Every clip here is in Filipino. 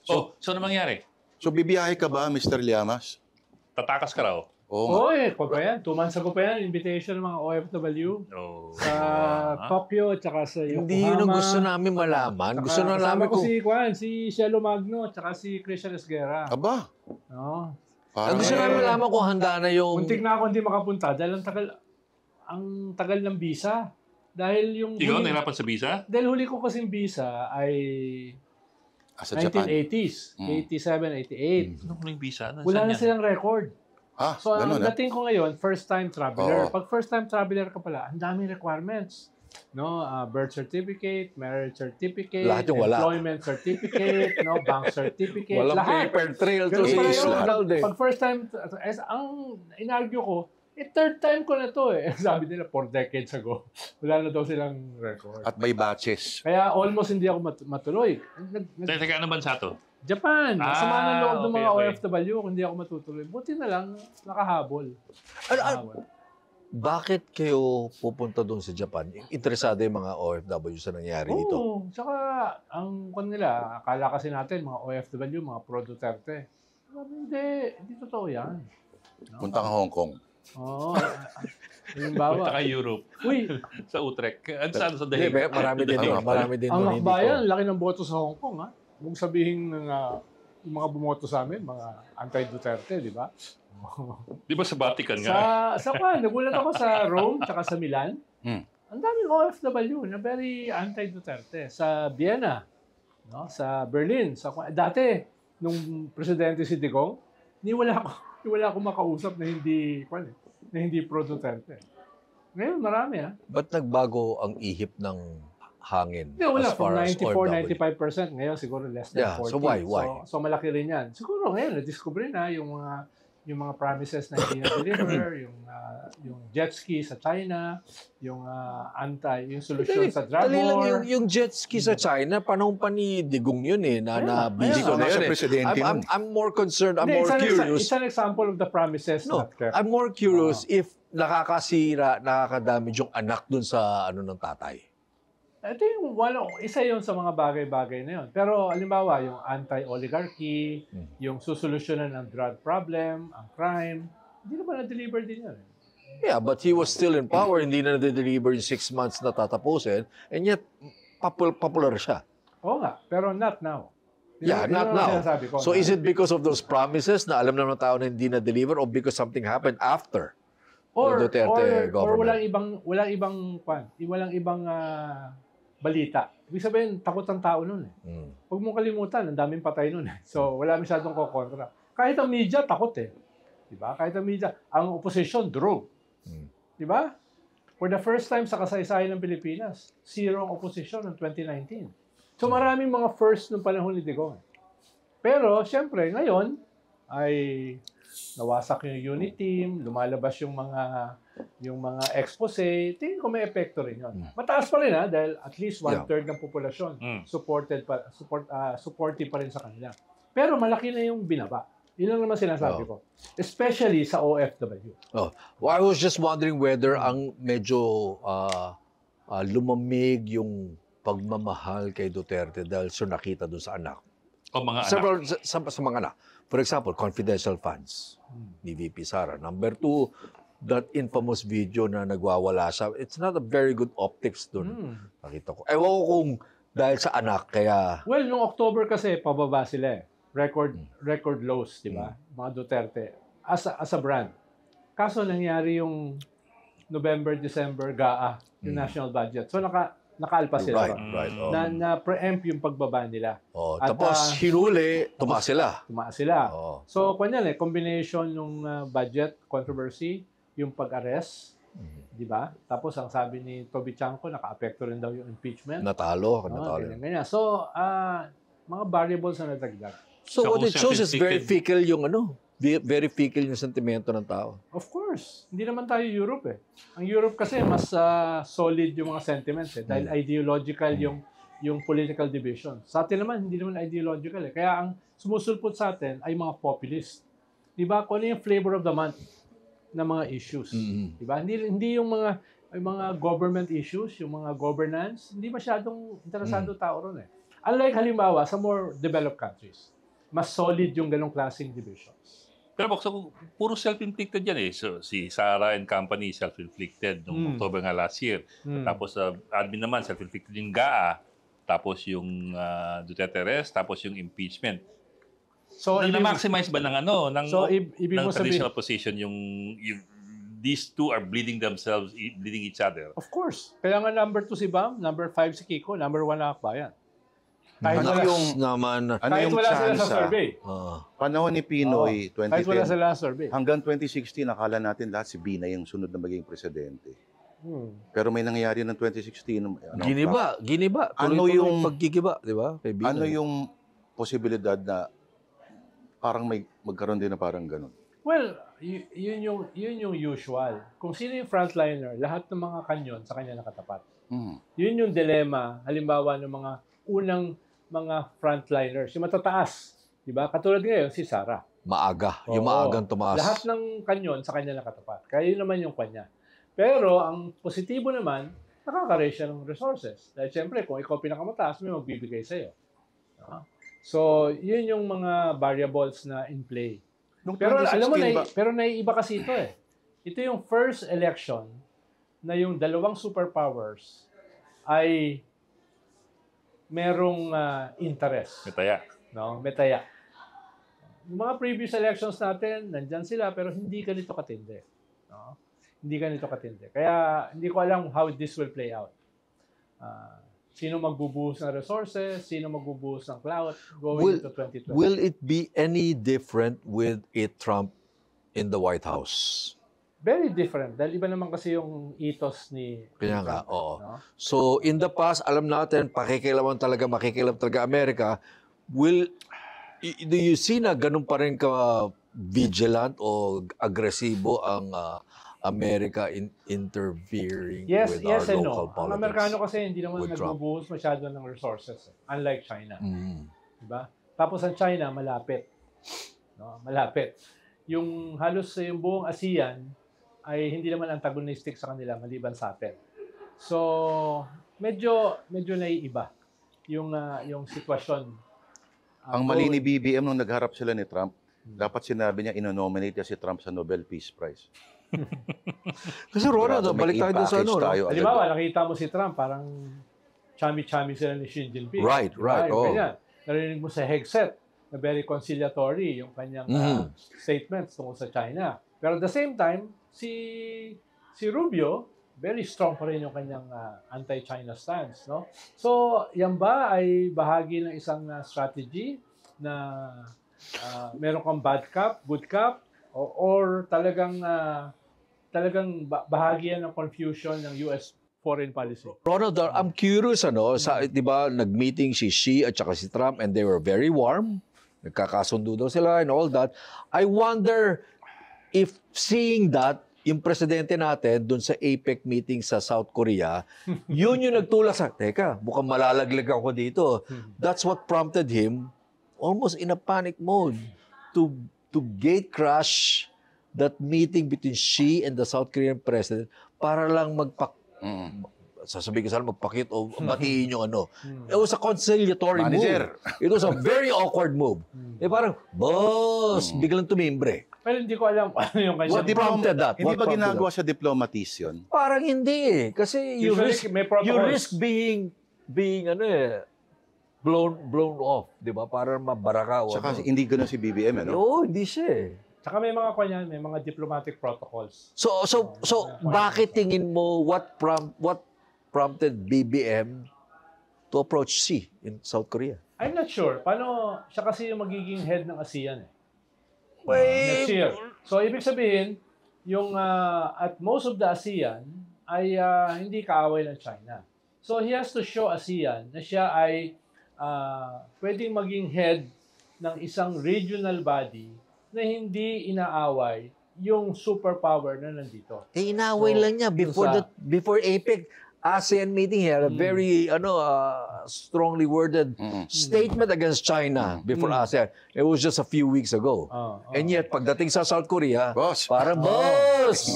So ano mangyari? So bibiyahe ka ba, Mr. Llamas? Tatakas ka raw? Oo. Pa yan. 2 months ago pa yan. Invitation ng mga OFW. Sa Tokyo, tsaka sa Yokohama. Hindi yun ang gusto namin malaman. Gusto na namin ko si Cielo Magno, tsaka si Christian Esguerra. Aba. No. Ang gusto namin malaman kung handa na yung... Muntik na ako hindi makapunta dahil ang tagal ng visa. Dahil yung... Ikaw, nahirapan sa visa? Dahil huli ko kasing visa ay... Sa Japan. 1980s. 87, 88. Ano yung visa? Wala na silang record. So, ang dating ko ngayon, first-time traveler. Pag first-time traveler ka pala, ang daming requirements. No, birth certificate, marriage certificate, employment certificate, no, bank certificate, walang lahat. paper trail to Pag first-time, ang inargue ko, third time ko na to eh. Sabi nila, 4 decades ago. Wala na daw silang record. At may batches. Kaya almost hindi ako matuloy. Teka, ano bansa to? Japan. Sama ng loob ng mga OFW kung hindi ako matutuloy. Buti na lang, nakahabol. Bakit kayo pupunta doon sa Japan? Interesado yung mga OFW sa nangyari dito? Oo. Tsaka, ang nila, akala kasi natin, mga OFW, mga pro-Duterte. Hindi totoo yan. No? Punta ka Hong Kong. Oo. Halimbawa. Punta ka Europe. Uy. Sa Utrecht. Saan sa Dahig? Marami din doon. Ang akbayan, laki ng boto sa Hong Kong, ha? Kung sabihin ng yung mga bumoto sa amin, mga anti-Duterte, di ba? Di ba sa Vatican nga? Nagulat ako sa Rome tsaka sa Milan. Ang daming OFW na very anti-Duterte. Sa Vienna, no? Sa Berlin. Dati, nung presidente si Digong, wala ako makausap na hindi pro-Duterte. Ngayon, marami, ha? Ba't nagbago ang ihip ng hangin? Wala, as far as 94, 95%. Ngayon, siguro less than 40. So why? So malaki rin yan. Siguro ngayon, na-discover na yung mga promises na hindi na-deliver, yung jet ski sa China, yung solution sa drug war. Yung jet ski sa China, panahon pa ni Digong yun eh, na busy ko na yun eh. I'm more concerned, I'm more curious. It's an example of the promises. No, I'm more curious if nakakadamage yung anak dun sa ng tatay. Ito isa yun sa mga bagay-bagay na yun. Pero, halimbawa, yung anti-oligarchy, yung susolusyonan ng drug problem, ang crime, hindi naman na-deliver din yun. Yeah, but he was still in power. Hindi na na-deliver in 6 months na tatapusin. And yet, popular siya. Oo nga, pero not now. Yeah, not now. So is it because of those promises na alam naman ng tao na hindi na-deliver or because something happened after the Duterte government? Walang ibang balita. Ibig sabihin, takot ang tao nun eh. Huwag mong kalimutan, ang daming patay nun eh. So, wala masyadong kukontra. Kahit ang media, takot eh. Diba? Kahit ang media, ang opposition, drug. Diba? For the first time sa kasaysayan ng Pilipinas, 0 ang opposition ng 2019. So, maraming mga first nung panahon ni Digong. Pero, syempre, ngayon, ay nawasak yung unit team, lumalabas yung mga expose, tingin ko may epekto rin yun. Mataas pa rin dahil at least 1/3 ng populasyon supportive pa rin sa kanila. Pero malaki na yung binaba. Yun lang naman sinasabi ko. Especially sa OFW. Well, I was just wondering whether ang medyo lumamig yung pagmamahal kay Duterte dahil nakita doon sa anak. O mga Several, anak. sa mga anak. For example, confidential funds ni VP Sara. Number 2, that infamous video na nagwawala siya. It's not a very good optics dun. Nakita ko. Ewan ko kung dahil sa anak, kaya... Well, noong October kasi, pababa sila eh. Record lows, di ba? Mga Duterte. As a brand. Kaso nangyari yung November, December, GAA, yung national budget. So, nakaalpa sila. Right. Na preempt yung pagbaba nila. At, tapos hinuli, tumaas sila. So, combination ng budget controversy, yung pag-arrest, di ba? Tapos, ang sabi ni Toby Chanco, naka-apekto rin daw yung impeachment. Natalo. Ganyan. So, mga variables na nadagdag. So what it shows is very fickle yung very fickle yung sentimento ng tao. Of course. Hindi naman tayo Europe eh. Ang Europe kasi mas solid yung mga sentiments eh. Dahil ideological yung political division. Sa atin naman, hindi naman ideological eh. Kaya ang sumusulpot sa atin ay mga populist. Di ba? Kung ano yung flavor of the month na mga issues. Di ba? Hindi yung mga government issues, yung mga governance, hindi masyadong interesado tao ron eh. Unlike halimbawa sa more developed countries, mas solid yung ganong klaseng divisions. Pero so, puro self-inflicted yan eh. So, si Sarah and Company, self-inflicted noong October nga last year. Tapos admin naman, self-inflicted yung GAA. Tapos yung Duterte arrest, tapos yung impeachment. So, Na-maximize ba ng ano, ng, So, ibig ng mo sabihin, traditional position yung these two are bleeding themselves, bleeding each other? of course. Kaya nga number 2 si Bam, number 5 si Kiko, number 1 na Akbayan. Kahit Ano wala, yung- naman. Ano kahit yung wala sila sa chance? survey. Panahon ni Pinoy, Oo. Kahit wala 2010, sila sa survey. hanggang 2016, akala natin lahat si Binay yung sunod na maging presidente. Pero may nangyari ng 2016. Giniba. Ano Tuloy-tuloy yung- paggigiba, di ba? Kay Binay. Ano yung posibilidad na parang may magkaroon din na parang ganun? Well, yun yung usual. Kung sino yung frontliner, lahat ng mga kanyon sa kanya nakatapat. Yun yung dilema, halimbawa ng mga unang mga frontliners, yung matataas. Di ba? Katulad ngayon, si Sarah. Maaga. Yung Oo. maagang tumaas. Lahat ng kanyon sa kanya nakatapat. Kaya yun naman yung kanya. Pero ang positibo naman, nakaka-raise siya ng resources. Dahil siyempre, kung ikaw pinakamataas, may magbibigay sa'yo. So, yun yung mga variables na in play. Nung Pero alam mo, 2016 ba? pero naiiba kasi ito eh. Ito yung first election na yung dalawang superpowers ay merong interest. Metaya. No? Metaya. Yung mga previous elections natin, nandyan sila, pero hindi ganito katindi. No? Hindi ganito katindi. Kaya hindi ko alam how this will play out. Sino magbubuhos ng resources, sino magbubuhos ng clout going into 2020. Will it be any different with a Trump in the White House? Very different. Dahil iba naman kasi yung ethos ni Kaya nga, Trump, oo. no? So, in the past, alam natin, makikilaman talaga Amerika. Do you see na ganun pa rin ka vigilant o agresibo ang America interfering Yes, with yes our and local no. politics? Ang Amerikano kasi hindi naman with Trump. nagbubuhos masyado ng resources. Unlike China. Mm. Diba? Tapos ang China, malapit. No? Malapit. Yung halos yung buong ASEAN ay hindi naman antagonistic sa kanila maliban sa atin. So, medyo naiiba yung sitwasyon. Ang mali ni BBM nung nagharap sila ni Trump, dapat sinabi niya inonominate niya si Trump sa Nobel Peace Prize. Kasi Ronald, Sigurado may balik tayo doon sa i-package tayo agad. Halimbawa, nakita mo si Trump, parang chami-chami sila ni Xi Jinping. Right. Yung Oh. ganyan. Narinig mo sa headset na very conciliatory yung kanyang statements tungkol sa China. Pero at the same time, si Rubio, very strong pa rin yung kanyang anti-China stance. No? So, yan ba ay bahagi ng isang strategy na meron kang bad cop, good cop, or talagang bahagi yan ng confusion ng US foreign policy? Ronald, I'm curious, di ba, nag-meeting si Xi at saka si Trump and they were very warm. Nagkakasundo daw sila and all that. I wonder if seeing that, yung presidente natin doon sa APEC meeting sa South Korea, yun yung nagtulak sa, teka, mukhang malalaglag ako dito. That's what prompted him, almost in a panic mode, to gate crash that meeting between Xi and the South Korean president para lang sasabihin ko sana magpakit o batiin yung ano. It was a conciliatory Manager. move. It was a very awkward move. Parang, boss, biglang tumimbre. Pero hindi ko alam ano yung kanyang... What prompted that? Hindi What ba prompted ginagawa sa diplomatis yun? Parang hindi eh. Kasi you Usually, may protocols. you risk being blown off, di ba? Para mabaraka o Saka ano. hindi gano'n si BBM, ano? Oo, hindi siya eh. Saka may mga kanyan, may mga diplomatic protocols. So bakit tingin mo what prompted BBM to approach Xi in South Korea? I'm not sure. Paano siya kasi yung magiging head ng ASEAN eh. Wait. Next year. So, ibig sabihin, yung at most of the ASEAN ay hindi kaaway ng China. So, he has to show ASEAN na siya ay pwedeng maging head ng isang regional body na hindi inaaway yung superpower na nandito. Inaway So, lang niya before APEC ASEAN meeting, he had a very strongly worded statement against China before ASEAN. It was just a few weeks ago. And yet, pagdating sa South Korea, Boss. parang boss!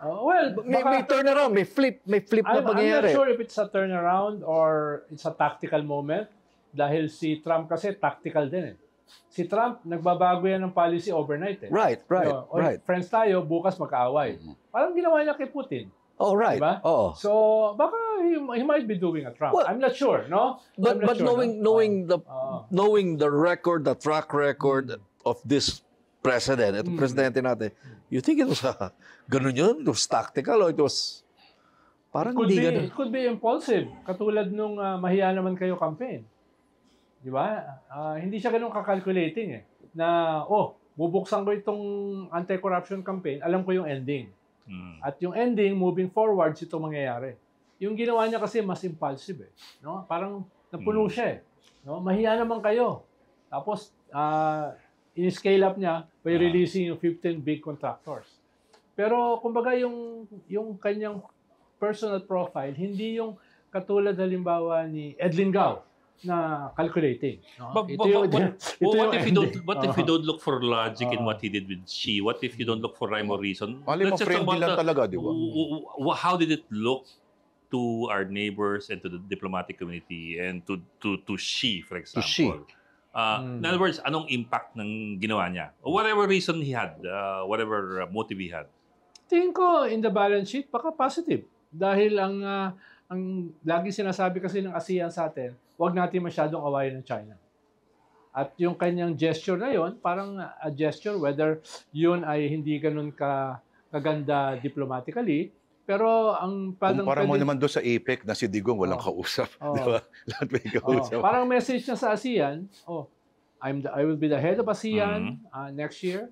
Well, May turnaround, may flip na I'm pangyayari. not sure if it's a turnaround or it's a tactical moment. Dahil si Trump kasi tactical din eh. Si Trump, nagbabago yan ng policy overnight eh. Right. Oy, friends tayo, bukas magkaaway. Parang ginawa niya kay Putin. Oh, right. Diba? Oo. So, baka he might be doing a Trump. Well, I'm not sure, no? But I'm not sure, knowing no? knowing the record, the track record of this president, itong presidente natin, you think it was ganun yun? It was tactical or it was parang hindi ganun? It could be impulsive. Katulad nung mahiya naman kayo campaign. Di ba? Hindi siya ganun kakalculating eh. Na, bubuksan ko itong anti-corruption campaign, alam ko yung ending. At yung ending, moving forward, ito mangyayari. Yung ginawa niya kasi mas impulsive eh. No? Parang napuno siya eh. No? Mahiya naman kayo. Tapos, in-scale up niya by releasing yung 15 big contractors. Pero, kumbaga, yung kanyang personal profile, hindi yung katulad halimbawa ni Edlin Gao na calculating. No? What if you don't look for logic in what he did with Xi? What if you don't look for rhyme or reason? Mali mo, friendly lang talaga, di ba? How did it look to our neighbors and to the diplomatic community and to Xi, for example? Xi. In other words, anong impact ng ginawa niya? Or whatever reason he had, whatever motive he had. Tingin ko, in the balance sheet, baka positive. Dahil ang lagi sinasabi kasi ng ASEAN sa atin, huwag natin masyadong awayin ng China. At yung kanyang gesture na yon, parang a gesture, whether yun ay hindi ganun kaganda diplomatically, pero ang Kumpara mo naman doon sa APEC na si Digong walang kausap. Di ba? Lahat may kausap. Parang message niya sa ASEAN, I will be the head of ASEAN next year.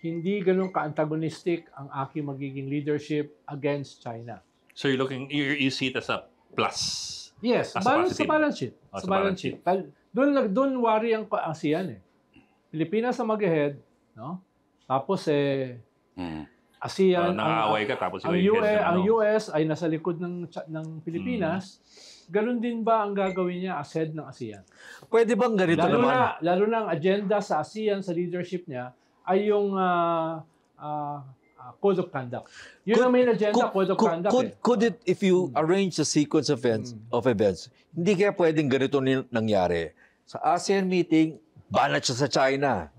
Hindi ganun ka-antagonistic ang aking magiging leadership against China. So you see it as a plus. Yes, As sa balance sheet. Sa balance sheet. Doon worry ang ASEAN eh. Pilipinas ang mag-ahead, no? Tapos ASEAN, nang-aaway ka tapos ang US ay nasa likod ng Pilipinas. Ganun din ba ang gagawin niya as head ng ASEAN? Pwede bang ganito naman? Lalo na ang agenda sa ASEAN, sa leadership niya, ay yung Code of Conduct. Yun ang main agenda, Code of Conduct. Could it, if you arrange the sequence of events, hindi kaya pwedeng ganito nangyari? Sa ASEAN meeting, banat siya sa China.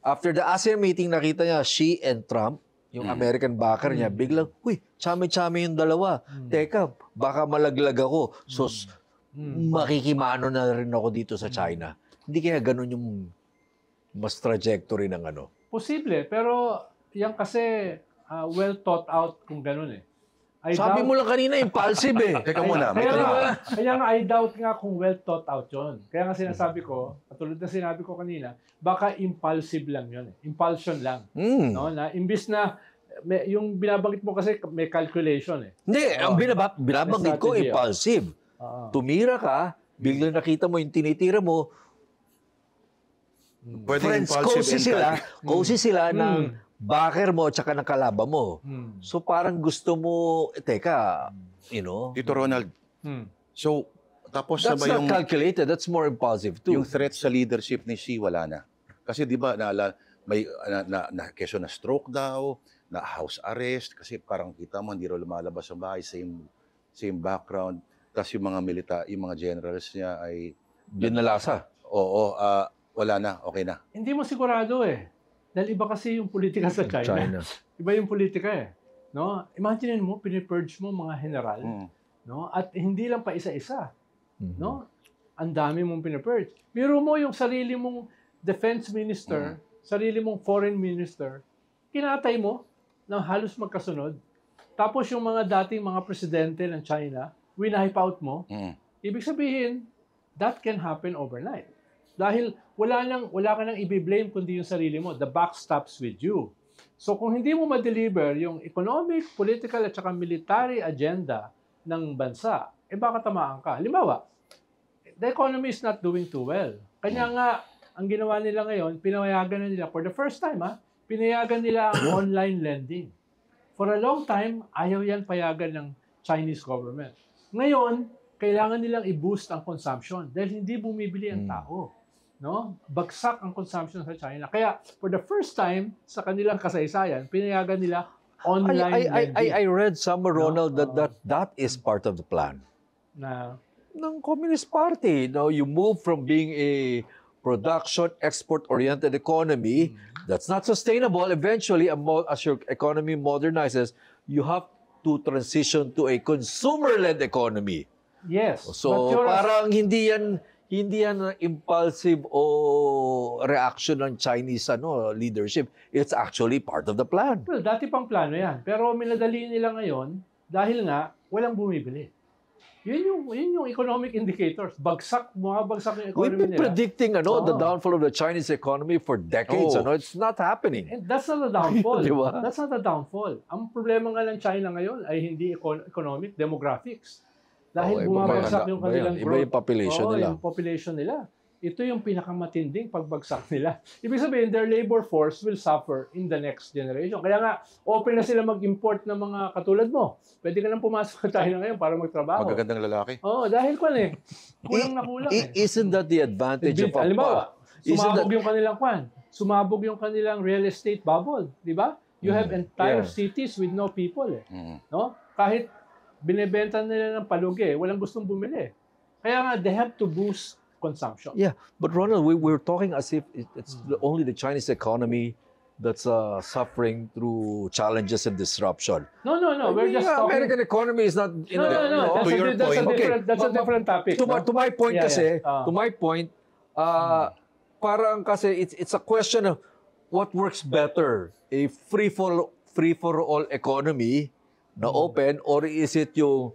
After the ASEAN meeting, nakita niya Xi and Trump, yung American backer niya, biglang, chami-chami yung dalawa. Teka, baka malaglag ako. So, makikimano na rin ako dito sa China. Hindi kaya ganun yung mas trajectory ng ano? Posible, pero yan kasi well thought out kung ganun eh. Sabi mo lang kanina, impulsive eh. Teka muna, may kaya nga, I doubt nga kung well thought out yun. Kaya nga sinasabi ko, katulad na sinabi ko kanina, baka impulsive lang yun eh. Impulsion lang. No? Na, imbis na, yung binabanggit mo kasi may calculation eh. Hindi, ang binabanggit ko, impulsive. Tumira ka, biglang nakita mo yung tinitira mo, friends, cozy sila ng backer mo at saka ng kalaban mo. So parang gusto mo, teka, Tito Ronald, so tapos that's na ba not calculated, that's more impulsive too. Yung threat sa leadership ni Xi wala na. Kasi di ba, may keso na stroke daw, na house arrest, kasi parang kita mo, hindi raw lumalabas sa bahay, same background. Tapos yung mga generals niya ay... Binalasa. Oo, wala na, okay na. Hindi mo sigurado eh. Dahil iba kasi yung politika sa China. Iba yung politika eh. No? Imagine mo, pinipurge mo mga general, no? At hindi lang pa isa-isa. No? Ang dami mong pinipurge. Biro mo yung sarili mong defense minister, sarili mong foreign minister, kinatay mo ng halos magkasunod. Tapos yung mga dating mga presidente ng China, winipe out mo. Ibig sabihin, that can happen overnight. Dahil wala ka nang i-blame kundi yung sarili mo. The buck stops with you. So kung hindi mo ma-deliver yung economic, political at saka military agenda ng bansa, baka tamaan ka. Halimbawa, the economy is not doing too well. Kanya nga, ang ginawa nila ngayon, pinayagan na nila, for the first time, pinayagan nila ang online lending. For a long time, ayaw yan payagan ng Chinese government. Ngayon, kailangan nilang i-boost ang consumption dahil hindi bumibili ang tao. No? Bagsak ang consumption sa China. Kaya, for the first time sa kanilang kasaysayan, pinayagan nila online lending. I read somewhere, Ronald, that is part of the plan Na, ng Communist Party. Now, you move from being a production, export-oriented economy that's not sustainable. Eventually, as your economy modernizes, you have to transition to a consumer-led economy. yes. So, parang hindi yan impulsive o reaction ng Chinese leadership. It's actually part of the plan. Well, dati pang plano yan. Pero minadali nila ngayon dahil nga walang bumibili. Yun yung economic indicators. Bumabagsak yung We've economy been nila. predicting the downfall of the Chinese economy for decades. It's not happening. And that's not a downfall. Di ba? That's not a downfall. Ang problema nga ng China ngayon ay hindi economic, demographics. Dahil bumabagsak yung kanilang growth. Iba yung population nila. Yung population nila. Ito yung pinakamatinding pagbagsak nila. Ibig sabihin, their labor force will suffer in the next generation. Kaya nga, open na sila mag-import ng mga katulad mo. Pwede ka nang pumasok sa China ngayon para magtrabaho. Magagandang lalaki. Dahil kulang na kulang. Isn't that the advantage of Halimbawa, sumabog yung kanilang real estate bubble, di ba? You have entire cities with no people. No? Kahit binebenta nila ng palugi, walang gustong bumili. Kaya nga, they have to boost consumption. Yeah, but Ronald, we're talking as if it's only the Chinese economy that's suffering through challenges and disruption. No. We're just talking... American economy is not... No. That's a different topic. To my point kasi, to my point, parang kasi it's a question of what works better, a free-for-all economy na open, or is it yung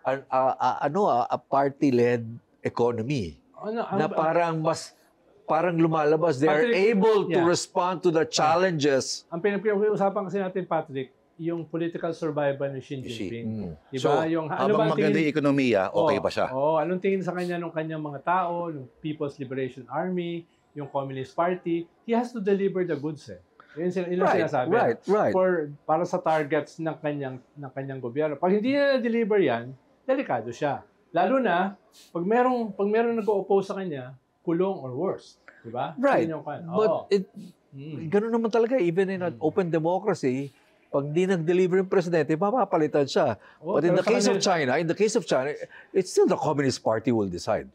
a party-led economy? Na parang lumalabas. They are able to respond to the challenges. Ang pinag-uusapan kasi natin, Patrick, yung political survival ni Xi Jinping. Diba? So, habang maganda yung ekonomiya, okay pa siya. Anong tingin sa kanya ng kanyang mga tao, ng People's Liberation Army, yung Communist Party? He has to deliver the goods. Yun ang sinasabi. Right. Para sa targets ng kanyang gobyerno. Pag hindi na na-deliver yan, delikado siya. Lalo na, pag merong nag-o-oppose sa kanya, kulong or worse. Diba? Right. But ganun naman talaga, even in an open democracy, pag di nag-deliver yung presidente, mapapalitan siya. But in the case of China, it's still the Communist Party will decide.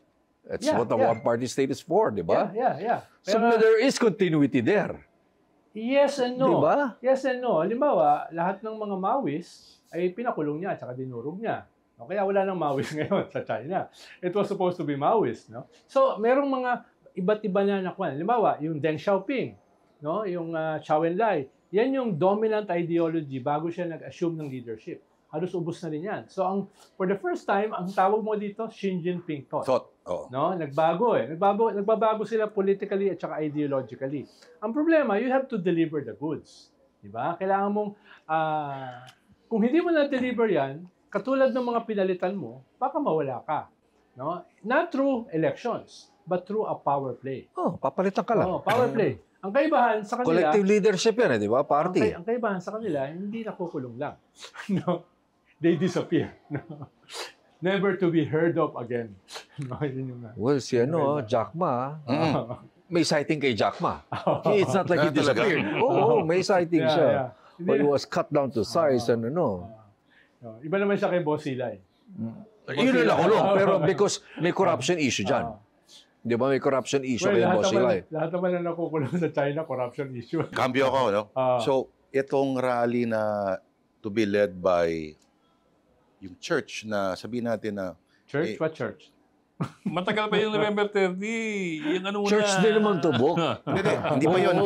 That's what the one-party state is for, di ba? Yeah. So there is continuity there. Yes and no. Diba? Yes and no. Halimbawa, lahat ng mga Maoist ay pinakulong niya at saka dinurog niya. Kaya wala nang Maoist ngayon sa China. It was supposed to be Maoist, no? So, merong mga iba't iba na nakuha. Halimbawa, yung Deng Xiaoping, no? Yung Zhou Enlai, yan yung dominant ideology bago siya nag-assume ng leadership. Halos ubos na rin yan. So, for the first time, ang tawag mo dito, Xi Jinping thought. No? Nagbago. Nagbabago sila politically at saka ideologically. Ang problema, you have to deliver the goods. Diba? Kailangan mong, kung hindi mo na-deliver yan, katulad ng mga pinalitan mo, baka mawala ka. No? Not through elections, but through a power play. Papalitan ka lang. Power play. Ang kaibahan sa kanila... Collective leadership yan, di ba? Party. Ang kaibahan sa kanila, hindi nakukulong lang. No? They disappear. No? Never to be heard of again. No, well, si Jack Ma, may sighting kay Jack Ma. It's not like he disappeared. May sighting siya. But he was cut down to size and Iba naman siya kay Boss Silay. Yun na nakulong. Pero because may corruption issue dyan. Di ba may corruption issue kay Boss Silay? Lahat naman na nakukulong sa China, corruption issue. Cambio ako, no? So, itong rally na to be led by yung church na sabihin natin na... Church? What church? Matagal pa yung November 30. Yung ano church din naman to, Bok. Hindi pa yun.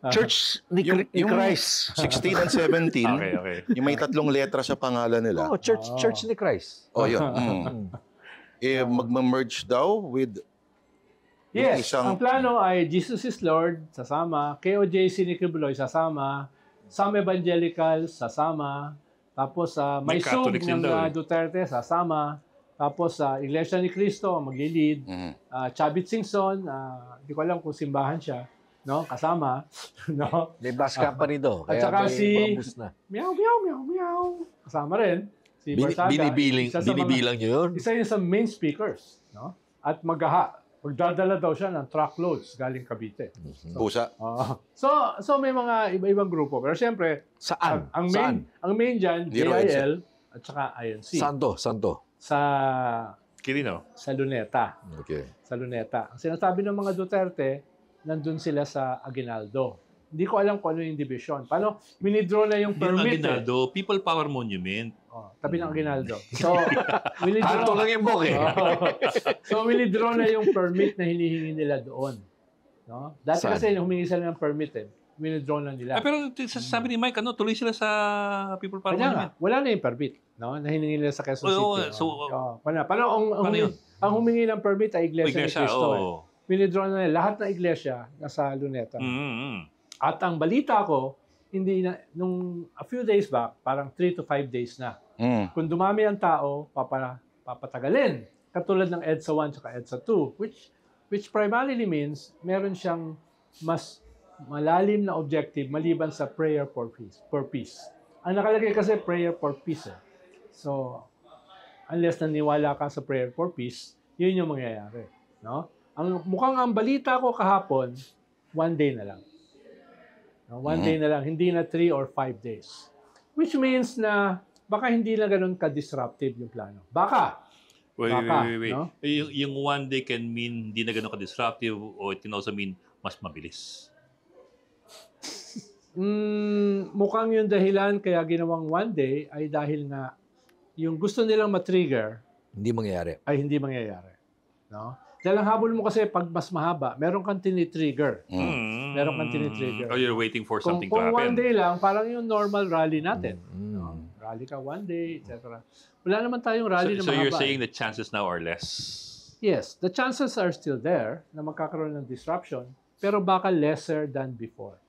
Church ni Christ. 16 and 17. Okay. Yung may 3 letra sa pangalan nila. Church ni Christ. Yun. Magma-merge daw with Yes, ang plano ay Jesus is Lord, sasama. KOJC ni Kibuloy, sasama. Some Evangelicals, sasama. Tapos may sub ng Duterte, sasama. Tapos Iglesia ni Cristo, maglilid. Chavit Singson, di ko alam kung simbahan siya. No? Kasama. No? May bus company do. At saka si Meow. Kasama rin. Si Barsaga. Binibilang nyo yun? Isa yun sa main speakers. No? At Magdadala daw siya ng truckloads galing Cavite. Pusa. So may mga iba-ibang grupo. Pero siyempre, Saan? ang Saan? main dyan, Zero JIL at saka INC. Santo. Quirino. Sa Luneta. Okay. Sa Luneta. Ang sinasabi ng mga Duterte, nandun sila sa Aguinaldo. Hindi ko alam kung ano yung division. Paano? Winidraw na yung Hindi yung permit. Aguinaldo, People Power Monument. Tabi ng Aguinaldo. So, winidraw. Kanto lang yung bok eh. So, winidraw na yung permit na hinihingi nila doon. No? Dati Saan? kasi humingi sila ng permit winidraw na nila. Pero sabi ni Mike, tuloy sila sa People Power Kaya nga, Monument. wala na yung permit. No? Na hiningi nila sa Quezon Oo, City. paano yun? Ang humingi ng permit ay Iglesia ni Iglesia, Cristo. oo. Winidraw na nila. Lahat ng iglesia nasa Luneta. At ang balita ko, hindi na, nung a few days back, parang 3 to 5 days na. Kung dumami ang tao, papatagalin. Katulad ng EDSA 1 at EDSA 2, which primarily means meron siyang mas malalim na objective maliban sa prayer for peace. Ang nakalagay kasi prayer for peace. So, unless naniwala ka sa prayer for peace, yun yung mangyayari. No? Mukhang ang balita ko kahapon, 1 day na lang. No? 1 day na lang, hindi na 3 or 5 days. Which means na baka hindi na ganun ka-disruptive yung plano. Baka. Wait. No? Yung 1 day can mean hindi na ganun ka-disruptive or it can also mean mas mabilis. Mukhang yung dahilan kaya ginawang 1 day ay dahil nga yung gusto nilang matrigger Hindi mangyayari. ay hindi mangyayari. No? Dahil ang habol mo kasi pag mas mahaba, meron kang tinitrigger. Meron kang tinitrigger. Or you're waiting for Kung something to 1 happen. day lang, parang yung normal rally natin. No? Rally ka 1 day, etc. Wala naman tayong rally na So mahaba. you're saying the chances now are less? Yes, the chances are still there na magkakaroon ng disruption, pero baka lesser than before.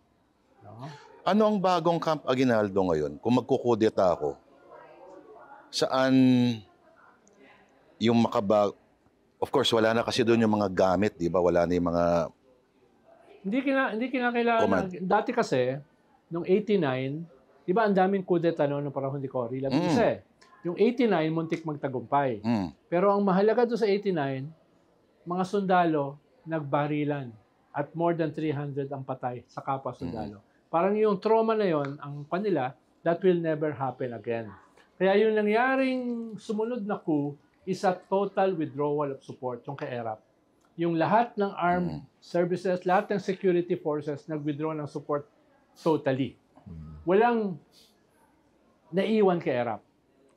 No? Ano ang bagong Camp Aguinaldo ngayon? Kung magkukudeta ako, saan yung of course, wala na kasi doon yung mga gamit, di ba? Wala na yung mga... Hindi kinakailangan. Dati kasi, nung 89, di ba ang daming kudeta noon ng panahon ni Cory? Labing isa eh. Yung 89, muntik magtagumpay. Pero ang mahalaga doon sa 89, mga sundalo nagbarilan at more than 300 ang patay sa kapwa sundalo. Parang yung trauma na yon, ang kanila, that will never happen again. Kaya yung nangyaring sumunod na coup is a total withdrawal of support, yung kay ERAP. Yung lahat ng armed services, lahat ng security forces nag-withdraw ng support totally. Walang naiwan kay ERAP.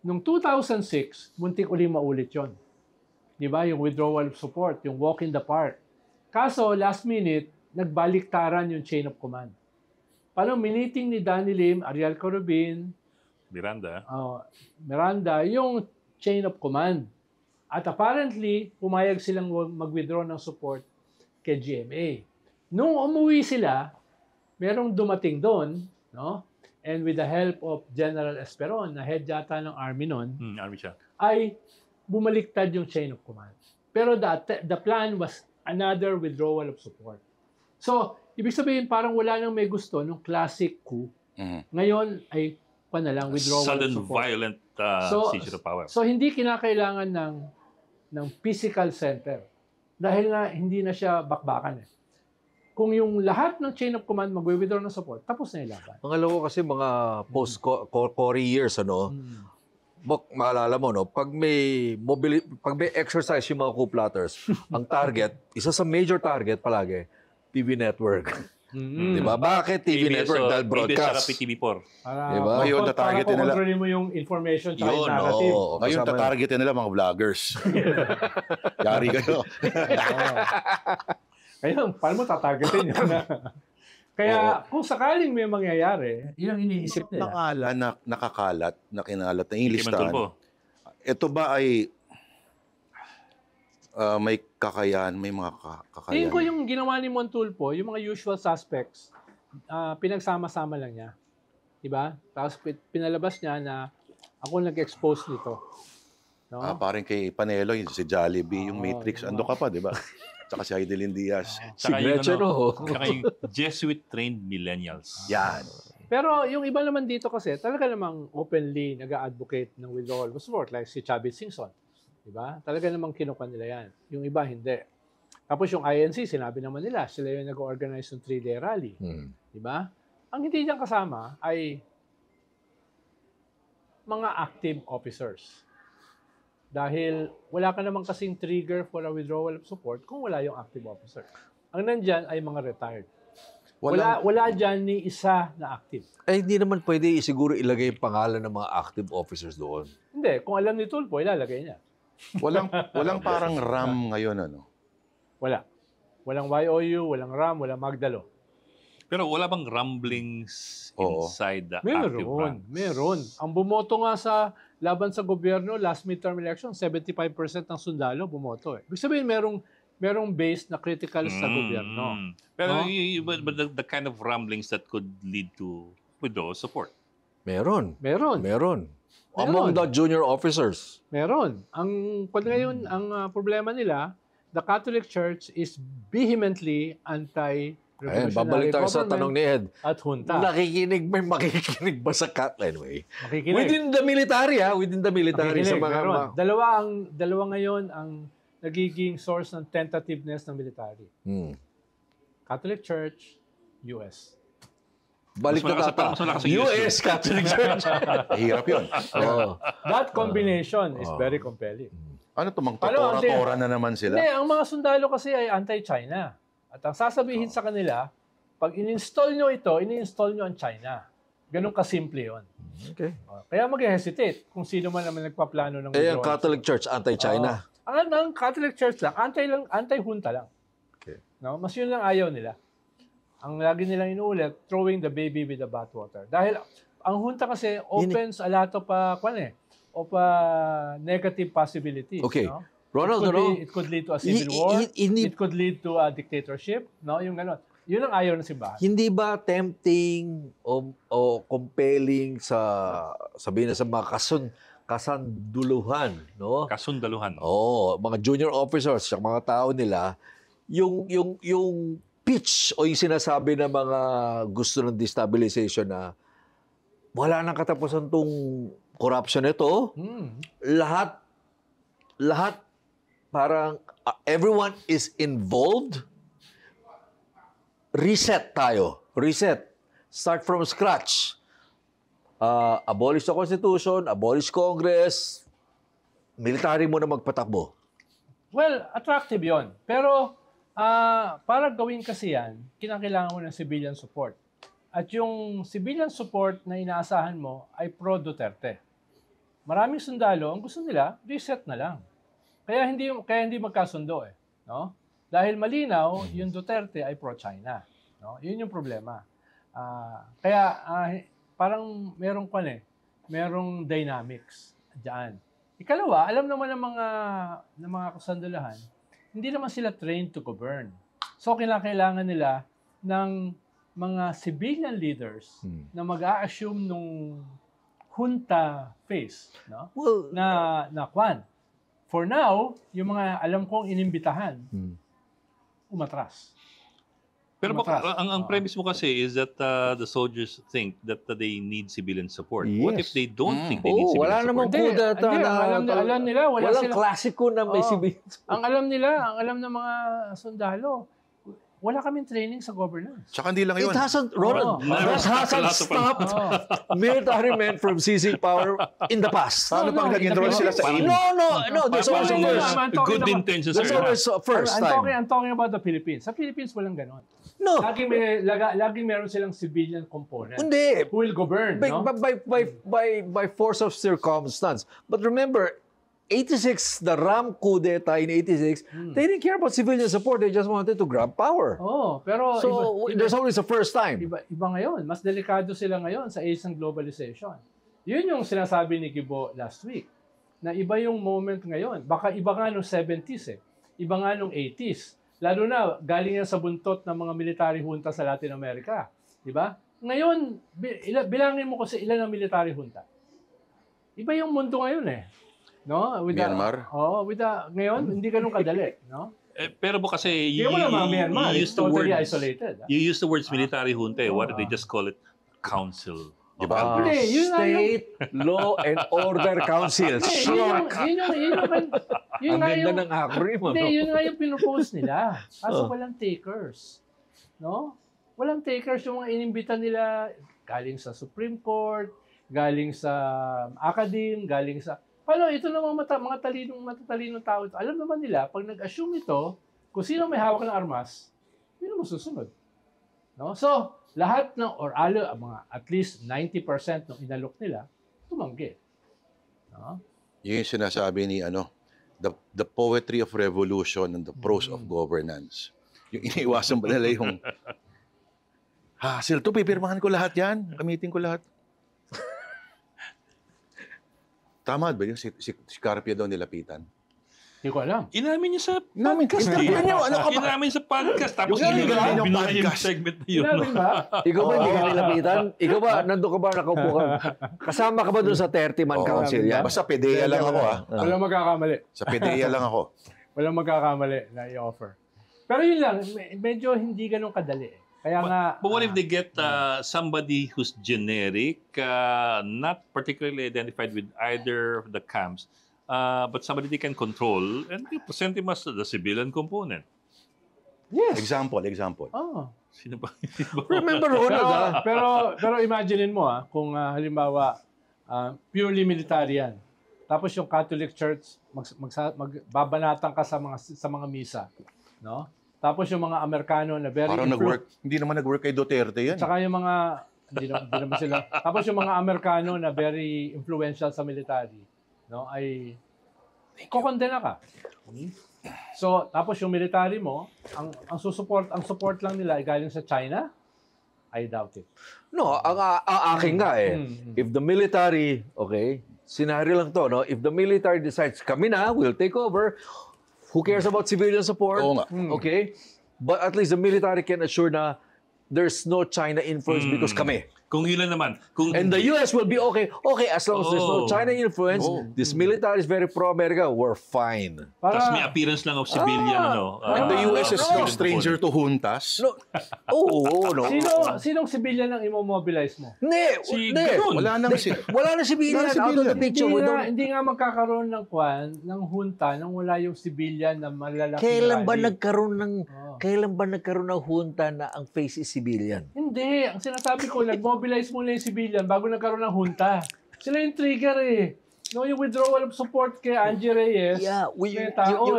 Noong 2006, muntik ulit maulit yon. Di ba? Yung withdrawal of support, yung walk in the park. Kaso, last minute, nagbaliktaran yung chain of command. Paano miniting ni Danny Lim, Ariel Corubin, Miranda, yung chain of command. At apparently, pumayag silang mag-withdraw ng support kay GMA. Nung umuwi sila, merong dumating doon, no? And with the help of General Esperon, na head yata ng army noon, Army siya. ay bumaliktad yung chain of command. Pero the plan was another withdrawal of support. So, ibig sabihin, parang wala nang may gusto nung classic coup. Ngayon ay withdrawal Sudden of support. violent seizure of power. So, hindi kinakailangan ng physical center. Dahil nga, hindi na siya bakbakan eh. Kung yung lahat ng chain of command mag-withdraw ng support, tapos na yung laban. Pangalawa kasi mga post-Cory years, maalala mo, no? Pag may exercise yung mga coup plotters, ang target, isa sa major target palagi, TV network. Di ba? Bakit TV network? Dahil broadcast. PTV4. Diba? Ngayon, tatargetin nila. Para kontrolin mo yung information at Yun, narrative. Ngayon, tatargetin nila mga vloggers. Yari kayo. Kaya, paano mo tatargetin yun? Kaya, kung sakaling may mangyayari, yun ang iniisip nila. Pangalan na nakakalat, na kinalat na yung Hindi man listahan. tulpo. Ito ba ay may kakayahan, may mga kakayahan? Tingin ko yung ginawa ni Montulpo, yung mga usual suspects, pinagsama-sama lang niya. Diba? Tapos pinalabas niya na ako nag-expose nito. No? Parang kay Panelo, si Jollibee, yung Matrix, ando ka pa, di ba? Tsaka si Heidelin Diaz. Si Gretchen, Tsaka yung Jesuit-trained millennials. Yan. Pero yung iba naman dito kasi, talaga namang openly nag-advocate ng withdrawal of support, like si Chavez Singson. Diba? Talaga namang kinukuha nila yan. Yung iba, hindi. Tapos yung INC, sinabi naman nila, sila yung nag-organize ng 3-day rally. Di ba? Ang hindi niyan kasama ay mga active officers. Dahil wala ka naman kasing trigger for a withdrawal of support kung wala yung active officer. Ang nandyan ay mga retired. Wala dyan ni isa na active. Eh, hindi naman pwede siguro ilagay yung pangalan ng mga active officers doon. Hindi. Kung alam ni Tulfo, ilalagay niya. Walang parang RAM ngayon, ano? Wala. Walang YOU, walang RAM, walang Magdalo. Pero wala bang rumblings inside the active ranks? Meron. Ang bumoto nga sa laban sa gobyerno, last midterm election, 75% ng sundalo bumoto. Ibig sabihin, merong base na critical sa gobyerno. Pero but the kind of rumblings that could lead to withdrawal support. Meron. Meron. Among the junior officers. Meron. Ngayon, ang problema nila, the Catholic Church is vehemently Ayan, babalik tayo sa tanong ni Ed. At junta. Makikinig ba sa anyway? Makikinig. Within the military, sa mga... Dalawa ngayon ang nagiging source ng tentativeness ng military. Catholic Church, US. Balik na tata. US Catholic Church. Hirap yun. That combination is very compelling. Ano to, tora na naman sila? Hindi, ang mga sundalo kasi ay anti-China. At ang sasabihin sa kanila, pag in-install nyo ito, in-install nyo ang China. Ganun kasimple yun. Okay. Kaya mag-hesitate kung sino man naman nagpaplano ng ang Catholic Church, anti-China. Ang Catholic Church lang, anti-junta lang. Okay. No? Mas yun lang ayaw nila. Ang lagi nilang inuulit, throwing the baby with the bathwater. Dahil ang junta kasi opens a lot of negative possibilities. Okay. No? Ronald, it could lead to a civil war. It could lead to a dictatorship. No? Yung gano'n. Yun ang ayaw ng simbahan. Hindi ba tempting o compelling sabihin na sa mga kasanduluhan, no? Kasundaluhan. Mga junior officers, sa mga tao nila, yung pitch o yung sinasabi ng mga gusto ng destabilization na wala nang katapusan tong corruption ito. Lahat parang everyone is involved. Reset tayo. Reset. Start from scratch. Abolish the Constitution, abolish Congress, military mo na magpatakbo. Well, attractive yon. Pero para gawin kasi yan, kinakailangan mo ng civilian support. At yung civilian support na inaasahan mo ay pro-Duterte. Maraming sundalo, ang gusto nila, reset na lang. Kaya hindi magkasundo no? Dahil malinaw, yung Duterte ay pro-China, no? Yun yung problema. Parang merong dynamics diyan. Ikalawa, alam naman ng mga kasandalahan, hindi naman sila trained to govern. So kailangan nila ng mga civilian leaders na mag-a-assume nung junta phase, no? Well, na kwan. For now, yung mga alam kong inimbitahan, umatras. Pero ang premise mo kasi is that the soldiers think that they need civilian support. Yes. What if they don't think they need civilian wala support? namang kudata na... Alam nila, walang klasiko na may civilian support. Ang alam ng mga sundalo, wala kaming training sa governance. Tsaka hindi lang yun. It hasn't, Ronald, that hasn't stopped military men from seizing power in the past. Paano pang nag-enroll sila sa AIM? No, there's always a first. Good intentions, sir. There's always a first time. I'm talking about the Philippines. Sa Philippines, walang ganon. No. Laging meron silang civilian component. Hindi. Who will govern, no? By force of circumstance. But remember, 86, the Ram kudeta in 86, they didn't care about civilian support. They just wanted to grab power. Pero there's always a first time. Iba ngayon. Mas delikado sila ngayon sa age ng globalization. Yun yung sinasabi ni Gibo last week. Na iba yung moment ngayon. Baka iba nga nung 70s Iba nga nung 80s. Lalo na, galing yan sa buntot ng mga military junta sa Latin America. Diba? Ngayon, bilangin mo kasi ilan ang military junta. Iba yung mundo ngayon No? Myanmar? Ngayon, hindi ganun kadali. No? Pero po kasi you Myanmar, use the totally words isolated. You use the words military junta. What do they just call it? Council Di ba? Hindi, yun nga yung- State Law and Order Council. Hindi, yun nga Ang yung, ganda ng acronym, ano? hindi, yun nga yung pinopose nila. Kaso walang takers. No? Walang takers yung mga inimbita nila galing sa Supreme Court, galing sa academe, galing sa... Paano, ito namang matatalinong tao ito. Alam naman nila, pag nag-assume ito, kung sino may hawak ng armas, yun ang masusunod. No? So, lahat ng, mga at least 90% ng inalok nila, tumanggi. No? Yun yung sinasabi ni the poetry of revolution and the prose of governance. Yung iniiwasan ba nila yung hassle to, pipirmahan ko lahat yan, gamitin ko lahat. Tama ba yun? Si Carpio daw nilapitan. Hindi ko alam. Inamin niya sa Inamin, podcast. inamin niyo, ano ka ba? Inamin sa podcast. Tapos Yung inamin yung binuhay yung podcast. segment na yun. Sinabi ba? Ikaw ba hindi ka nilapitan? Ikaw ba, nandun ka ba, nakaupo ka? Kasama ka ba doon sa 30-man Oo. council yan? Basta PDEA lang ako, ha? Walang magkakamali. Sa PDEA lang ako. Walang magkakamali na i-offer. Pero yun lang, medyo hindi ganun kadali. Kaya nga... But what if they get somebody who's generic, not particularly identified with either of the camps, but somebody they can control and you present him as the civilian component? Yes. Example. Oh. Sino ba? Remember, Ronald, ha? Pero imaginein mo kung halimbawa purely military yan. Tapos yung Catholic Church magbabanatan ka sa mga misa, no? Tapos yung mga Amerikano na very Parang nag-work. Hindi naman nag-work kay Duterte yan. Saka yung mga hindi naman sila. Tapos yung mga Amerikano na very influential sa military, no, ay kokondena ka. So, tapos yung military mo, ang support lang nila ay galing sa China. I doubt it. No, ang akin nga if the military, okay, scenario lang to, no? If the military decides, kami na, we'll take over, who cares about civilian support? Oo nga. Okay? But at least the military can assure na there's no China influence because kami. Kung ilan naman. And the US will be okay. Okay, as long as there's no Oh. China influence, this military is very pro-America, we're fine. Tapos may appearance lang of civilian, And the US is no stranger to juntas. No. Oo, no. Sinong civilian ang imo-mobilize mo? Hindi, Si hindi. Garon. Wala nang Wala na civilian Wala na out of the civilian. picture. We don't- Hindi nga magkakaroon ng junta nang wala yung civilian na malalaking Kailan ba rally. kailan ba nagkaroon ng junta na ang face is civilian? Hindi. Ang sinasabi ko, nag-mobilize muna yung civilian bago nagkaroon ng junta. Sila yung trigger eh. No, yung withdrawal of support kay Angie Reyes. Yeah, may tao no?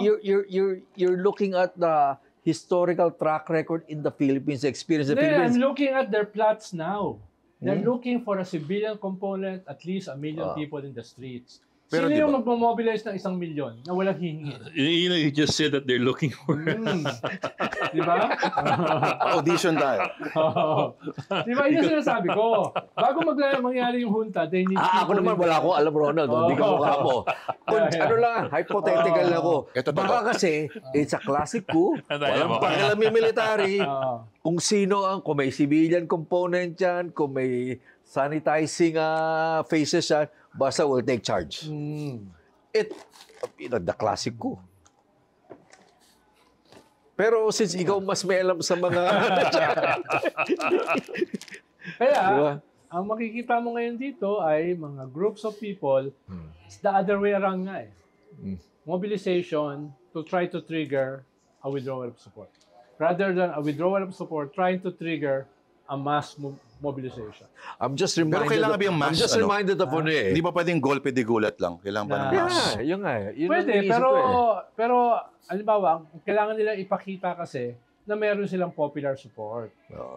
you're looking at the historical track record in the Philippines, experience of the Hindi, Philippines. I'm looking at their plots now. They're looking for a civilian component, at least 1 million people in the streets. Pero Sino di yung ba- magmo-mobilize ng 1 million na walang hihingi? You just said that they're looking for... Di ba? Audition tayo. Di ba? Yun yung sinasabi ko. Bago mangyari yung junta, they need Ako naman, wala akong alam, Ronald. Hindi ka mukha mo. Ano lang, hypothetical ako. Ito totoo. Baka kasi, it's a classic coup. Walang pakialam yung military. Kung sino ang, kung may civilian component yan, kung may sanitizing faces yan, basta will take charge. The classic coup. Pero since ikaw mas may alam sa mga... Kaya, Diba? ang makikita mo ngayon dito ay mga groups of people, it's the other way around nga eh. Mobilization to try to trigger a withdrawal of support. Rather than a withdrawal of support, trying to trigger a mass mobilization. I'm just reminded. Pero kailangan ba yung mass, I'm just reminded of ano eh. Hindi ba pwedeng golpe de gulat lang? Kailangan ba ng mass? Yeah, yun nga eh. Yun ang Pwede, iniisip ko eh. pero halimbawa, kailangan nila ipakita kasi na meron silang popular support.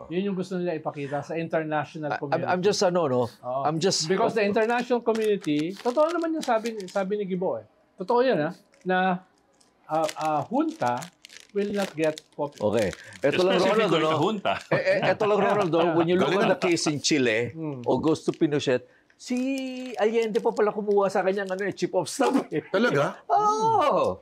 Yun yung gusto nila ipakita sa international community. I'm just Oo. I'm just Because the international community, totoo naman yung sabi ni Gibo eh. Totoo yan na junta will not get popular. Okay. Ito lang Specific Ronaldo, like no? a junta. Ito lang Ronaldo, when you look at the case in Chile, Augusto Pinochet, si Allende pa pala kumuha sa kanyang chief of staff eh. Talaga? Oh,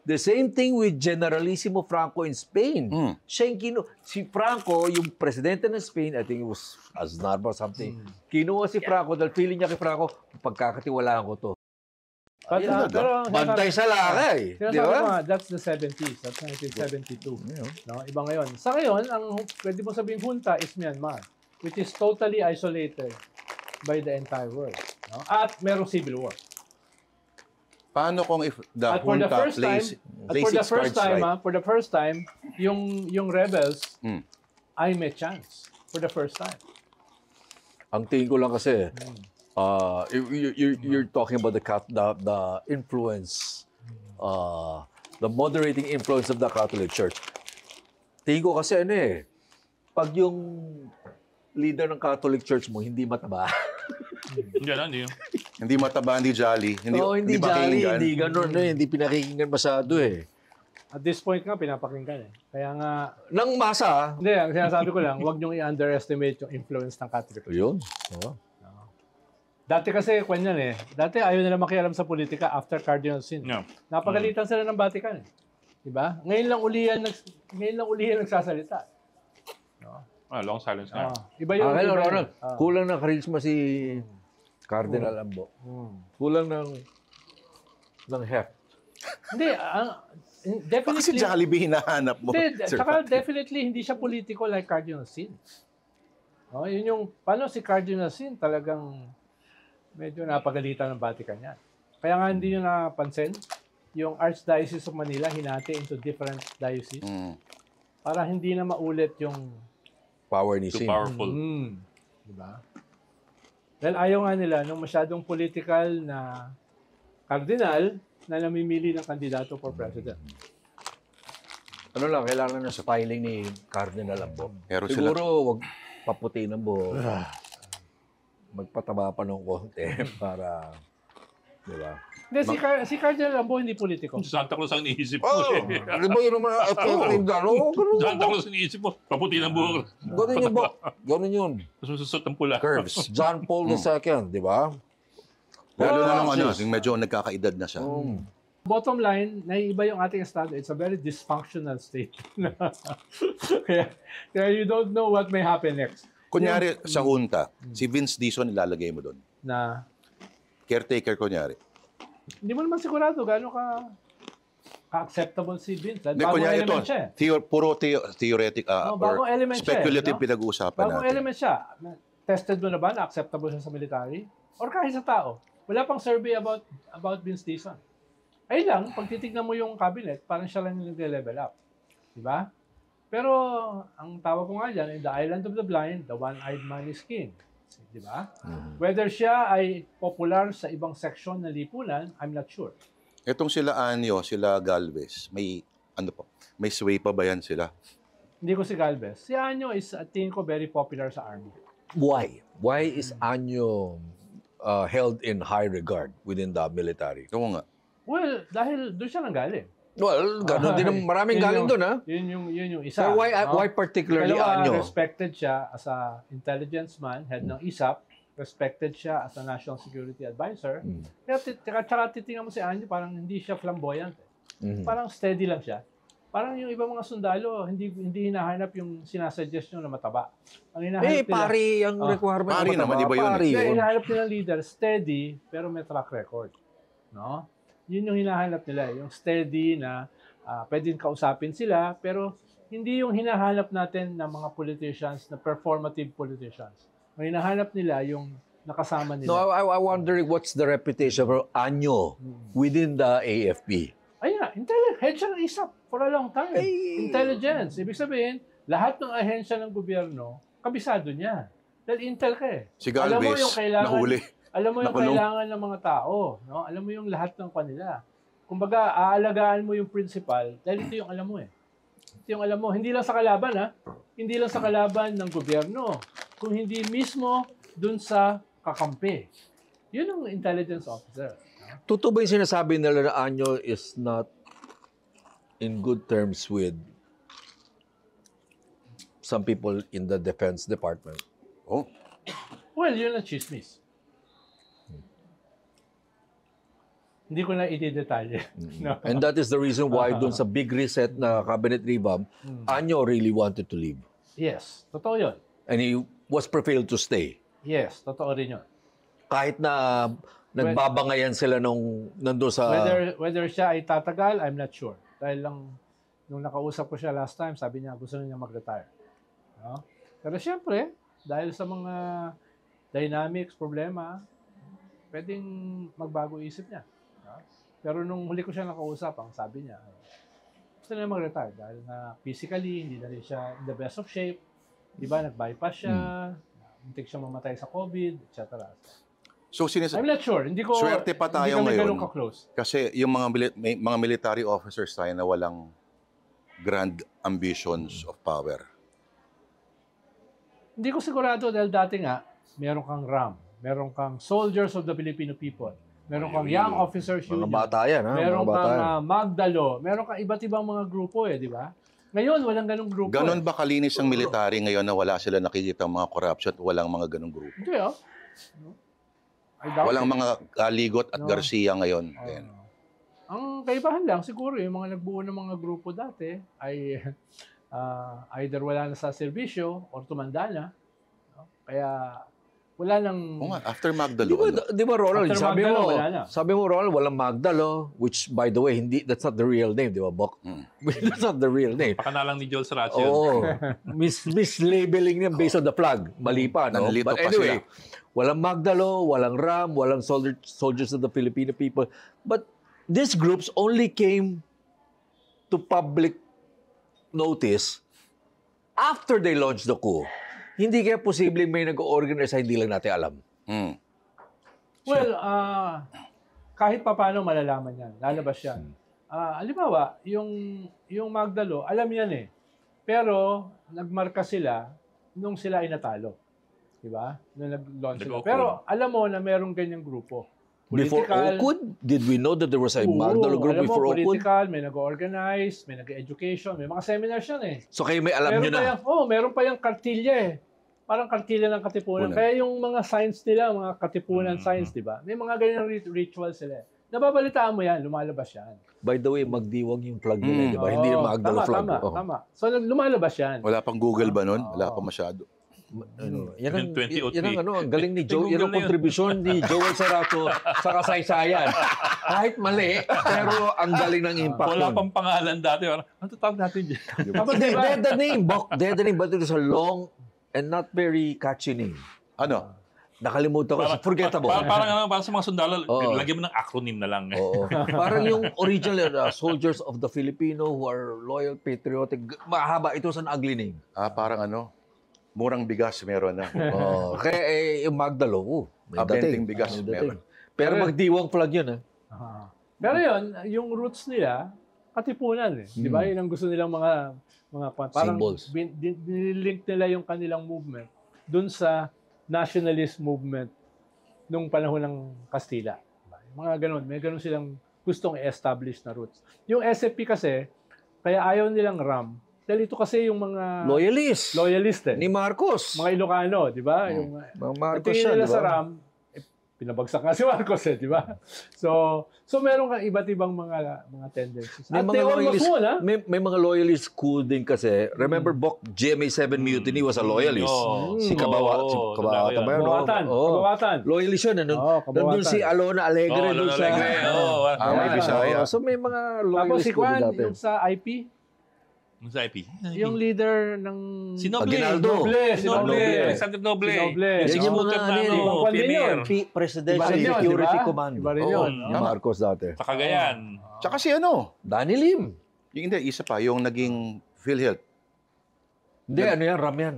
the same thing with Generalissimo Franco in Spain. Siya yung si Franco, yung presidente ng Spain, I think it was Aznar or something, kinuha si Franco dahil feeling niya kay Franco, pagkakatiwalaan ko to. But, pero Bantay sa lakay. Di sinasabi ko ba? nga, that's the 70s. That's 1972. No? Iba ngayon. Sa ngayon, ang pwede mo sabihin junta is Myanmar, which is totally isolated by the entire world. No? At merong civil war. Paano kung if the At for the junta first time, plays its cards right? for the first time, yung rebels ay may chance for the first time. Ang tingin ko lang kasi, you're talking about the influence, the moderating influence of the Catholic Church. Tingin ko kasi pag yung leader ng Catholic Church mo hindi mataba. Hindi. Hindi mataba, hindi jolly, hindi hindi jolly, pakinggan. hindi ganun, hindi pinakikinggan masyado At this point nga, pinapakinggan Kaya nga, Nang masa. hindi, ang sinasabi ko lang, huwag niyong i-underestimate yung influence ng Catholic Church. Yun. Dati kasi, kwan yan Dati ayaw nila makialam sa politika after Cardinal Sin. Yeah. Napagalitan sila ng Vatican Diba? Ngayon lang uli yan nagsasalita. Long silence nga. Iba yung... Ronald, kulang ng charisma si Cardinal Ambo. Kulang ng heft. Hindi, Baka si definitely... Jollibee hinahanap mo. Hindi, Sir saka Patrick. definitely hindi siya politiko like Cardinal Sin. Yun yung... Paano si Cardinal Sin talagang medyo napagalitan ng Vatican yan. Kaya nga hindi nyo napansin, yung Archdiocese of Manila hinati into different dioceses para hindi na maulit yung... Power ni Too Sin. powerful. Diba? Dahil ayaw nga nila nung masyadong political na kardinal na namimili ng kandidato for president. Ano lang, kailangan na styling ni Cardinal Ambo. Pero Siguro, wag paputi ng buhok. Magpataba pa ng konti para, di ba? Hindi, si Cardinal Ambo hindi politiko. Santa Claus ang iniisip mo Di ba yun naman effective gano'n? Santa Claus ang iniisip mo. Paputi ng buhok. Ganun yun ba? Ganun yun. Tapos masusot ng pula. Curves. John Paul II, di ba? Lalo na nung yung medyo nagkakaedad na siya. Bottom line, naiiba yung ating estado. It's a very dysfunctional state. kaya you don't know what may happen next. Kunyari, sa junta, si Vince Dizon ilalagay mo doon. Na, Caretaker, kunyari. hindi mo naman sigurado gaano ka-acceptable si Vince. Hindi, Bagong kunyari ito, element siya puro theoretic bagong or element siya speculative no? pinag-uusapan Bagong natin. element siya. Tested mo na ba na acceptable siya sa military? Or kahit sa tao? Wala pang survey about Vince Dizon. Ay lang, pag titignan mo yung cabinet, parang siya lang yung nag-level up. Diba? Pero, ang tawag ko nga dyan, in the island of the blind, the one-eyed man is king. Diba? Whether siya ay popular sa ibang seksyon ng lipunan, I'm not sure. Itong sila Anyo, sila Galvez, may sway pa ba yan sila? Hindi ko si Galvez. Si Anyo is, tingin ko, very popular sa army. Why? Why is Anyo held in high regard within the military? Oo nga. Well, dahil doon siya nanggaling. Well, ganun din. Maraming galing doon, ha? Yun yung isa. So why no? particularly Dalawa, Anyo? respected siya as a intelligence man, head ng ISAP. Respected siya as a national security advisor. Kaya tsaka titingnan mo si Anyo, parang hindi siya flamboyant. Parang steady lang siya. Parang yung ibang mga sundalo, hindi hinahanap yung sinasuggest nyo na mataba. Ang hinahanap nila, Pari ang requirement. Pari naman, iba yun. Pari Kaya yun. hinahanap nila leader, steady, pero may track record. No? Yun yung hinahanap nila, yung steady na pwedeng kausapin sila, pero hindi yung hinahanap natin ng mga politicians, na performative politicians. Ang hinahanap nila yung nakasama nila. No, I wonder what's the reputation of Anyo within the AFP? Ayun na, head siya ng ISAP for a long time. Intelligence. Ibig sabihin, lahat ng ahensya ng gobyerno, kabisado niya. Dahil intel ka Si Galvez, nahuli. Alam mo yung Nakulong. kailangan ng mga tao. No? Alam mo yung lahat ng kanila. Kumbaga, aalagaan mo yung principal dahil ito yung alam mo Ito yung alam mo. Hindi lang sa kalaban, ha? Hindi lang sa kalaban ng gobyerno. Kung hindi mismo dun sa kakampi. Yun ang intelligence officer. Totoo ba yung sinasabi nila na Anyo is not in good terms with some people in the Defense Department? Oh, Well, yun ang chismis. Hindi ko na i-detalye. No. And that is the reason why dun sa big reset na cabinet revamp, Anyo really wanted to leave. Yes, totoo yun. And he was prevailed to stay. Yes, totoo rin yun. Kahit na Nagbabangayan sila nung nandun sa... Whether siya ay tatagal, I'm not sure. Dahil lang, nung nakausap ko siya last time, sabi niya gusto niya mag-retire. No? Pero siyempre, dahil sa mga dynamics, problema, pwedeng magbago isip niya. No? Pero nung huli ko siya nakausap, ang sabi niya, gusto niya mag-retire dahil na physically, hindi na rin siya in the best of shape. Diba, nag-bypass siya, muntik siya mamatay sa COVID, etc. So, I'm not sure. Hindi ko, swerte pa tayo hindi kami ngayon. ganun ka-close. Kasi yung may mga military officers tayo na walang grand ambitions of power. Hindi ko sigurado dahil dati nga, meron kang RAM, meron kang Soldiers of the Filipino People, meron kang Young Officers Mga Union, bata yan, ha? meron Mga bata kang yan. Magdalo, meron kang iba't ibang mga grupo di ba? Ngayon, walang ganung grupo. Ganon ba kalinis ang military ngayon na wala sila nakikita mga corruption at walang mga ganong grupo? Hindi, No? I doubt Walang it. mga Kaligot at No. Garcia ngayon. Ayan. Ang kaibahan lang, siguro, yung mga nagbuo ng mga grupo dati ay either wala na sa serbisyo or tumanda na. No? Kaya, wala nang... Oo nga, after Magdalo. Di ba, Ronald, After sabi Magdalo, mo, wala na. Ronald, walang Magdalo, which, by the way, that's not the real name, di ba, Bok? That's not the real name. Pakanalang ni Joel Saracho yun. Oo. Mislabeling niya based on the flag. Mali pa, no? Nanlito But pa anyway, walang Magdalo, walang RAM, walang soldiers of the Filipino people. But these groups only came to public notice after they launched the coup. Hindi kaya posibleng may nag-organize hindi lang natin alam. Well, kahit pa paano malalaman yan. Lalabas yan. Halimbawa, yung Magdalo, alam yan eh. Pero, nagmarka sila nung sila ay natalo. Diba? Nung nag-launch sila. Nag-Okun. Pero, alam mo na merong ganyang grupo. Before Okun, did we know that there was a Magdalo group alam mo, before Okun? political, may nag-organize, may nag-education, may mga seminars yan eh. So kayo may alam nyo na. Meron pa yung kartilya eh. Parang kartilya ng Katipunan. Punan. Kaya yung mga signs nila, mga Katipunan signs, di ba? May mga ganyang ritual sila. Nababalitaan mo yan, lumalabas yan. By the way, magdiwang yung flag nila, di ba? Hindi Oo, na Magdalo flag. Tama. So lumalabas yan. Wala pang Google ba nun? Wala pa masyado. Yan ang, 2003. yan ang ang galing ni Joe, May yan ang Google na yun. kontribusyon ni Joel Sarato sa kasaysayan. Kahit mali, pero ang galing ng impact. Wala nun. pang pangalan dati. Ano tawag natin dyan? Tapos Hindi, diba, they're the name, Bok. They're the name, but it is a long and not very catchy name. Ano? Nakalimutan ko. Forgettable. Parang sa mga sundalo, Oo. lagyan mo ng acronym na lang. Oo. Parang yung original soldiers of the Filipino who are loyal, patriotic. Mahaba. It was an ugly name. Parang ano? Murang bigas meron na. Oh, kaya yung Magdalo, may Benting dating. bigas May dating. meron. Pero magdiwang flag yun, ha? pero yun, yung roots nila, Katipunan eh. Di ba? Yun ang gusto nilang mga parang Symbols. nilink nila yung kanilang movement dun sa nationalist movement nung panahon ng Kastila. Diba? Yung mga ganun. May ganun silang gustong i-establish na roots. Yung SFP kasi, kaya ayaw nilang RAM. Dahil ito kasi yung mga loyalist eh. Ni Marcos. Mga Ilocano, di ba? Yung Mga Marcos tingin siya, nila di ba? sa RAM, pinabagsak nga si Marcos eh, di ba? So meron kang iba't ibang mga tendencies. May At mga they almost loyalist, won, ha? may mga loyalist coup din kasi. Remember, Bok, GMA7 Mutiny was a loyalist. Si Kabawatan ba yun? Kabawatan. Loyalist yun. Kabawatan. Nandun si Alona Alegre. Dun sa, may Bisaya. So may mga Tapos loyalist si coup Juan, din dati. yung sa IP, Sa IP. yung leader ng... Si Noble. Aguinaldo. Si Noble. Alexander Noble. Si Noble. Si Yan yung Executive mga na, ano, Ibang kwan din premier. yun. Presidential Iba rin yun, Security diba? Command. Iba rin Oo, yun. ni Marcos dati. Sa Cagayan. Tsaka si ano? Danny Lim. Yung hindi, isa pa, yung naging PhilHealth. Hindi, ano yan? Ram yan.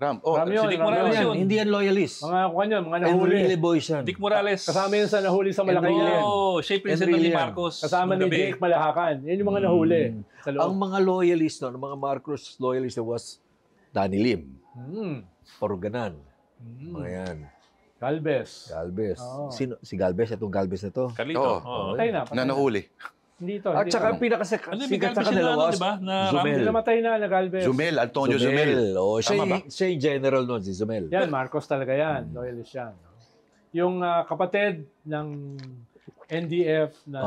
Ram. Ram yun, si Dick Ram Morales yun. yun. Hindi yan loyalist. Mga kwan yun, mga nahuli. Enrile boys yan. Dick Morales. Kasama yun sa nahuli sa Malacanang. Oo, siya yung president Enrile ni yan. Marcos. Kasama ni Magabi. Jake Malahakan. Yan yung mga nahuli. Sa loob. Ang mga loyalist, no, ang mga Marcos loyalist was Danny Lim, Oruganan, mga yan. Galvez. Galvez. Oo. Si Galvez, itong Galvez na to. Carlito. Oo. Patay na. Na nahuli. Hindi ito. At hindi saka ito. ang pinakasikat Ano, may sa Galvez kanila yun na, was diba? Na Zumel. Namatay na Galvez. Zumel, Antonio Zumel. Oh, Tama ba? siya yung general nun, si Zumel. Yan, Marcos talaga yan. Loyalist yan. no? Yung kapatid ng NDF na...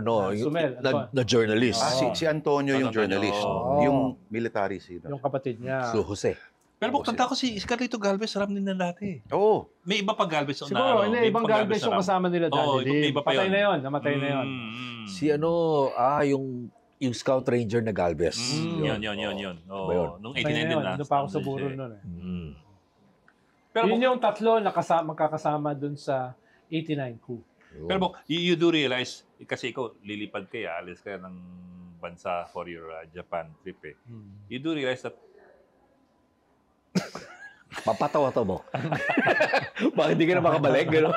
Yung, Zumel, na journalist. Si Antonio yung journalist. Oo. Yung military sino? Yung kapatid niya. So, Jose. Pero tanda ko si Carlito Galvez, ram din na dati. Oo. May iba pa Galvez na Siguro, may ibang pang Galvez yung na ram. kasama nila Oo, dati. may iba pa Patay yun. na yun, namatay na yun. Si yung Scout Ranger na Galvez. Yun. Oo, Ba yun? nung Patay 89 na din yun, na. doon pa ako sa buro nun eh. Pero Yun yung tatlo na magkakasama dun sa 89 coup. Pero you do realize, kasi ikaw, lilipad kaya, alis ka ng bansa for your Japan trip eh. You do realize that Papatawa to mo. Bakit di ka na makabalik? Gano'n?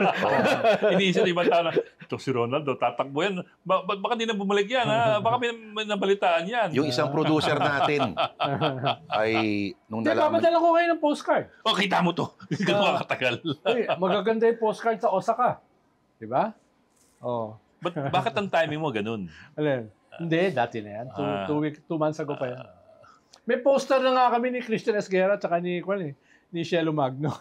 iniisip ng ibang tao na, ito si Ronaldo, tatakbo yan. Baka di na bumalik yan, ha? Baka may nabalitaan yan. Yung isang producer natin ay nung Hindi, nalaman, papadala ko kayo ng postcard. Oh, kita mo to. Hindi ka makatagal. Uy, magaganda yung postcard sa Osaka. Di ba? Oh. Bakit ang timing mo ganun? Alin? Hindi, dati na yan. 2 months ago pa yan. May poster na nga kami ni Christian Esguerra at saka ni Shelo Magno.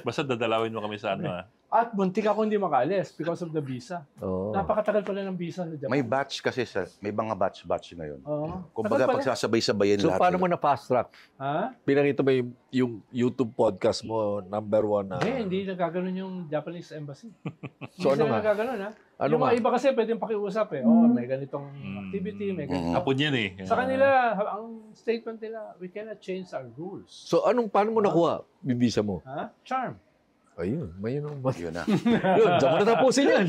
Basta dadalawin mo kami sa ano, ha? At buntik ako hindi makaalis because of the visa. Oh. Napakatagal pala ng visa sa Japan. may batch kasi, may mga batch ngayon. Oo. Kumbaga, Tagal pala. pagsasabay-sabayin So, lahat. paano mo na fast track? Ha? Pinakita mo yung YouTube podcast mo, number 1 na... Hindi nagkaganon yung Japanese embassy. So, Hindi ano sila nga? nagkaganon, ha? Ano yung mga nga? iba kasi pwedeng pakiusap eh. Oh, may ganitong activity, may ganitong... Hapon yan eh. Sa kanila, ang statement nila, we cannot change our rules. So, paano mo nakuha? Bibisa mo? Ha? Charm. Ayun, may yun. Yun na. Yun, diyan mo na tapusin yan.